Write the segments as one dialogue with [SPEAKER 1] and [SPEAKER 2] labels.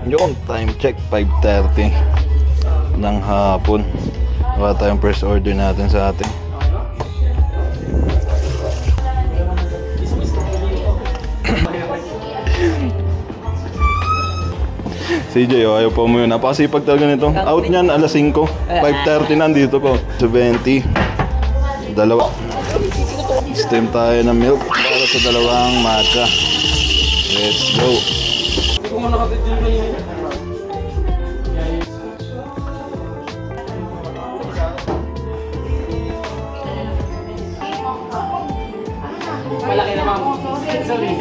[SPEAKER 1] Yung time check 5:30 ng hapon. Wala tayong first order natin sa atin. CJ, ayaw pa mo yun. Napakasipag talaga nito. Out niyan alas 5. 5:30 nandito ko. 70. Dalawa. Steam tayo ng milk para sa dalawang matcha. Let's go.
[SPEAKER 2] Hindi ko mo nakatitin kanina. Malaki na ma'am. Sorry.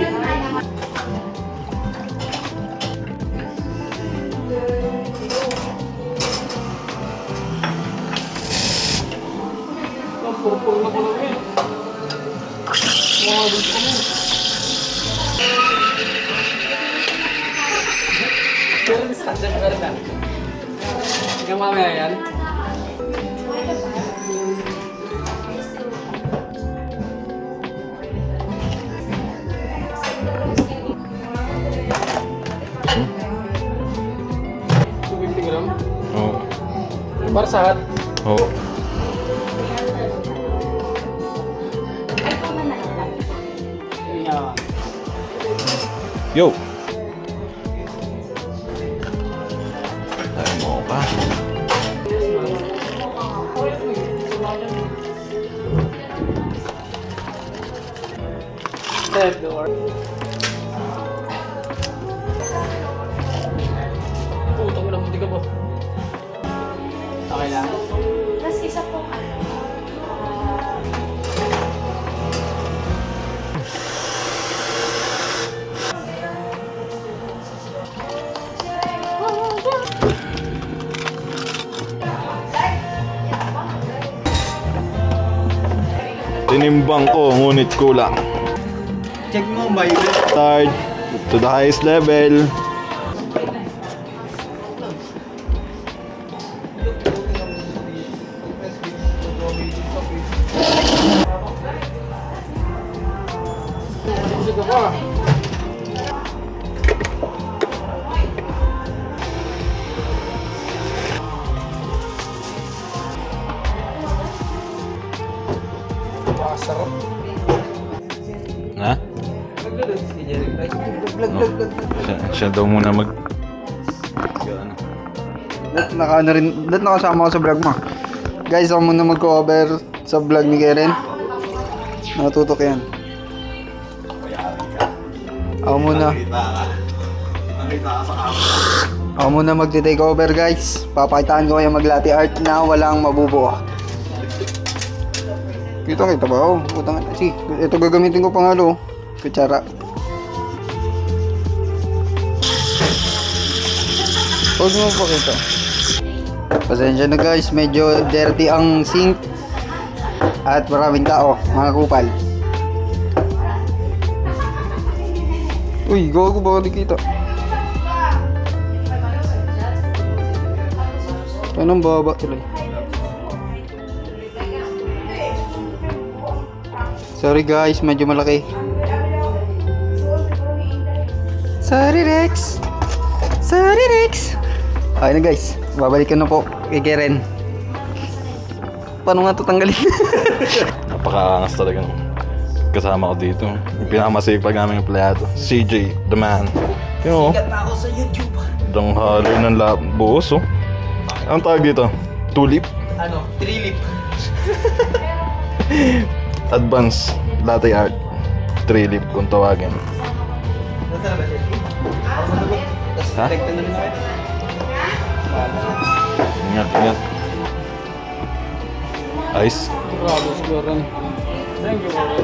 [SPEAKER 2] Puro-puro na pala rin. Mga gusto mo. Pero standard pa rin na. Hanggang mamaya yan.
[SPEAKER 1] Oo.
[SPEAKER 2] Para sa hat.
[SPEAKER 1] Oo. Yo! Tayo mo ka.
[SPEAKER 2] Third door. Putang na, buti ka ba? Okay lang.
[SPEAKER 3] Tapos isa pong
[SPEAKER 1] Tinimbang ko, ngunit kulang.
[SPEAKER 2] Check mo ba yun?
[SPEAKER 1] Start to the highest level.
[SPEAKER 2] Sige pa. Sarap.
[SPEAKER 1] Ha? Siya daw muna mag...
[SPEAKER 4] Nakasama ko sa vlog mo. Guys, ako muna mag-cover sa vlog ni Karen. Natutok yan. Ako muna. Ako muna magti-take over, guys. Papakitaan ko kayo mag-latte art na walang mabubuo. Kita ba? Oh, putang ina. Si, ito gagamitin ko pangalo. Kutsara. Huwag mo pa kita. Pasensya na guys, medyo dirty ang sink. At maraming tao, mga kupal. Uy, gago baka di kita. Anong baba tuloy? Sorry guys, medyo malaki. Sorry Rex. Sorry Rex. Okay na guys, babalikan na po kay Karen. Paano nga ito tanggalin?
[SPEAKER 1] Napakaangas talaga ng kasama ko dito. Yung pinakamasipag namin empleyado, CJ, the man. Yun o.
[SPEAKER 2] Sikat na ako sa YouTube.
[SPEAKER 1] Dang haloy ng buhos o. Anong tawag dito? Tulip?
[SPEAKER 2] Ano? 3 lip.
[SPEAKER 1] Advanced latte art. 3 lip kung tawagin.
[SPEAKER 2] Nasaan ba siya?
[SPEAKER 1] Ha?
[SPEAKER 2] Direkta na rin ako.
[SPEAKER 1] Ingat, ingat. Ice.
[SPEAKER 2] Bravo siguro. Thank you, brother.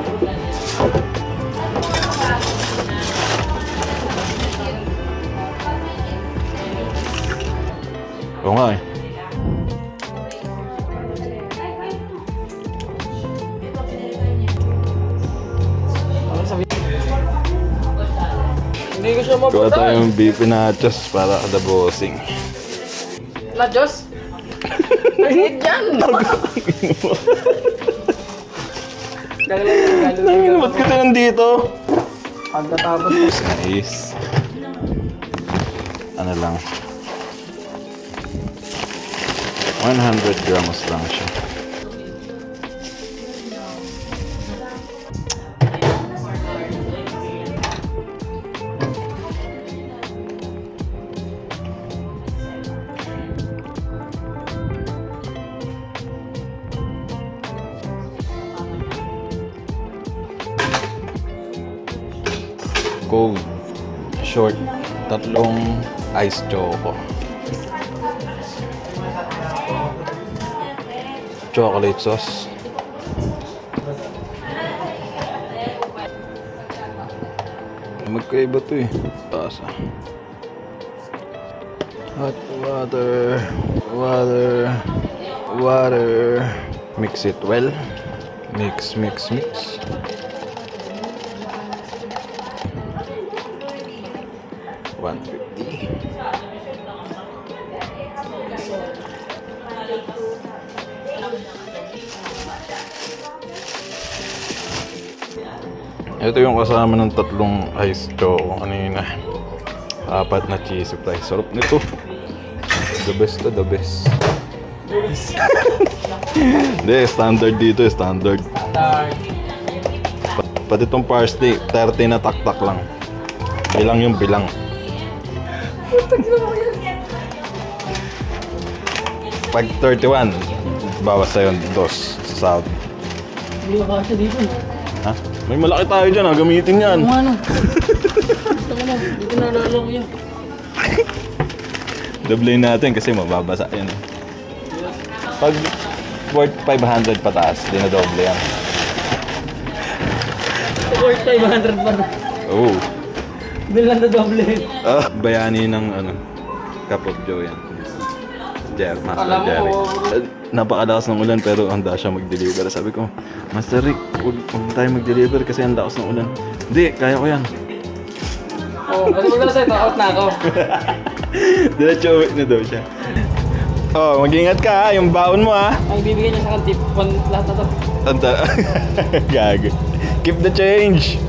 [SPEAKER 1] Oo nga eh.
[SPEAKER 2] Hindi ko siya
[SPEAKER 1] Gawa
[SPEAKER 2] mabutan.
[SPEAKER 1] tayong beef nachos para kada bossing.
[SPEAKER 2] Na Diyos? Ay, dyan!
[SPEAKER 1] Ba't ka nandito?
[SPEAKER 2] Pagkatapos
[SPEAKER 1] Nice. ano lang, 100 grams lang siya. Cold, short, 3 ice choco. Chocolate sauce. Magkaiba to eh. Tasa. Hot water. Water. Water. Mix it well. Mix, mix, mix. $150. Ito yung kasama ng 3 ice choco kanina. 4 na cheesy fries. Sarap nito. The best to the best. Hindi, standard dito. Standard. Pati itong parsley, 30 na tak-tak lang. Bilang yung bilang. Pag 31, bawas sa'yo 2 sa sahod.
[SPEAKER 2] Hindi ba kasi dito?
[SPEAKER 1] Ha? May malaki tayo dyan ha, gamitin yan.
[SPEAKER 2] Ano? Gusto ko na, dito na lalong yan.
[SPEAKER 1] Doblein natin kasi mababasa yan. Pag worth 500 pataas, dinadoble yan.
[SPEAKER 2] Worth 500 pa na.
[SPEAKER 1] Oo.
[SPEAKER 2] Bilang na doble.
[SPEAKER 1] Bayani ng ano, Cup of Joe yan. Master
[SPEAKER 2] Alam mo,
[SPEAKER 1] Jerry. Napakalakas ng ulan pero handa siya mag-deliver. Sabi ko, Master Rick, huwag tayo mag-deliver kasi ang lakas ng ulan. Hindi, kaya ko yan.
[SPEAKER 2] Oo, kasi wala sa'yo, out na ako.
[SPEAKER 1] Diretso uwi na daw siya. Oh, mag-ingat ka ha, yung baon mo ha.
[SPEAKER 2] Ang bibigyan niya sa akin, tip 1 lahat na to.
[SPEAKER 1] Tanda. Gago. Keep the change.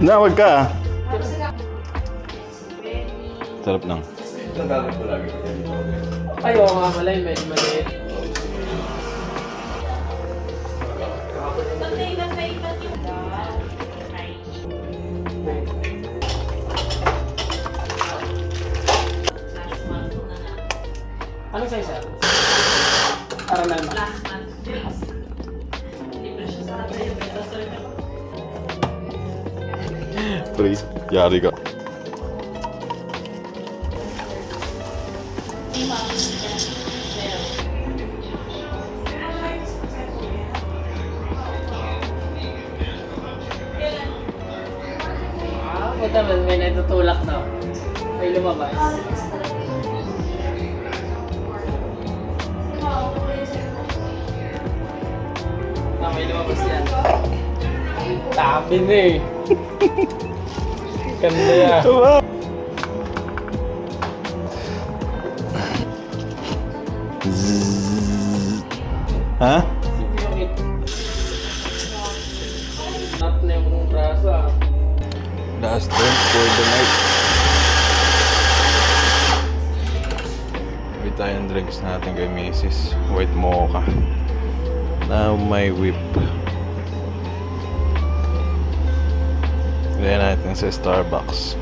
[SPEAKER 1] Na, wag ka. Sarap lang.
[SPEAKER 2] Ay, oo nga pala, may maliit. Anong size yan? Caramel ma.
[SPEAKER 1] Pre, yari ka.
[SPEAKER 2] Puta, may natutulak na. May lumabas. May lumabas yan. Tabi na eh. Ganda yan.
[SPEAKER 1] Ha?
[SPEAKER 2] Up na yung braso ah.
[SPEAKER 1] Last drink for the night. May tayong drinks natin kay Mrs. White mocha. Now my whip. Lagyan natin sa Starbucks.